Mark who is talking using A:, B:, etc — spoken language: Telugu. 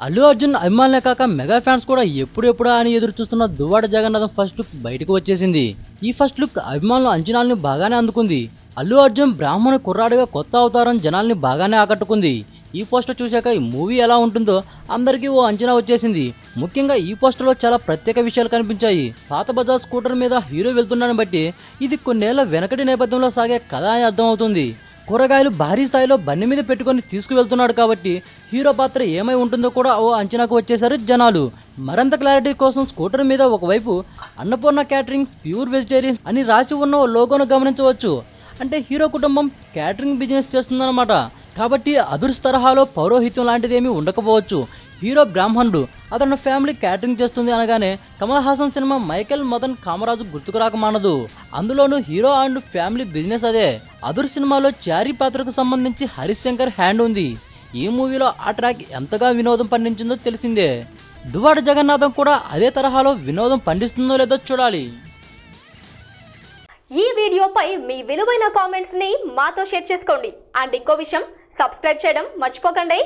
A: అల్లు అర్జున్ అభిమానులే కాక మెగా ఫ్యాన్స్ కూడా ఎప్పుడెప్పుడా అని ఎదురు చూస్తున్న దువ్వాడ జగన్నాథం ఫస్ట్ లుక్ బయటకు వచ్చేసింది. ఈ ఫస్ట్ లుక్ అభిమానుల అంచనాలను బాగానే అందుకుంది. అల్లు అర్జున్ బ్రాహ్మణ కుర్రాడిగా కొత్త అవతారం జనాల్ని బాగానే ఆకట్టుకుంది. ఈ పోస్టర్ చూశాక ఈ మూవీ ఎలా ఉంటుందో అందరికీ ఓ అంచనా వచ్చేసింది. ముఖ్యంగా ఈ పోస్టర్లో చాలా ప్రత్యేక విషయాలు కనిపించాయి. పాత బజాజ్ స్కూటర్ మీద హీరో వెళ్తున్నాడని బట్టి ఇది కొన్నేళ్ల వెనకటి నేపథ్యంలో సాగే కథ అని అర్థమవుతుంది. కూరగాయలు భారీ స్థాయిలో బండి మీద పెట్టుకొని తీసుకువెళ్తున్నాడు కాబట్టి హీరో పాత్ర ఏమై ఉంటుందో కూడా ఓ అంచనాకు వచ్చేశారు జనాలు. మరింత క్లారిటీ కోసం స్కూటర్ మీద ఒకవైపు అన్నపూర్ణ క్యాటరింగ్స్ ప్యూర్ వెజిటేరియన్స్ అని రాసి ఉన్న ఓ లోగోను గమనించవచ్చు. అంటే హీరో కుటుంబం క్యాటరింగ్ బిజినెస్ చేస్తుందన్నమాట. కాబట్టి అదుర్స్ తరహాలో పౌరోహిత్యం లాంటిదేమీ ఉండకపోవచ్చు. హీరో బ్రాహ్మణుడు, అతను ఫ్యామిలీ క్యాటరింగ్ చేస్తుంది అనగానే కమల్ హాసన్ సినిమా మైకేల్ మదన్ కామరాజు గుర్తుకు రాకమానదు. అందులోనూ హీరో అండ్ ఫ్యామిలీ బిజినెస్ అదే. అదుర్ సినిమాలో చారీ పాత్రకు సంబంధించి హరీష్ శంకర్ హ్యాండ్ ఉంది. ఈ మూవీలో ఆ ట్రాక్ ఎంతగా వినోదం పండించిందో తెలిసిందే. దువ్వాడ జగన్నాథం కూడా అదే తరహాలో వినోదం పండిస్తుందో లేదో చూడాలి.
B: ఈ వీడియోపై మీ విలువైన కామెంట్స్ ని మాతో షేర్ చేసుకోండి. అండ్ ఇంకో విషయం, సబ్స్క్రైబ్ చేయడం మర్చిపోకండి.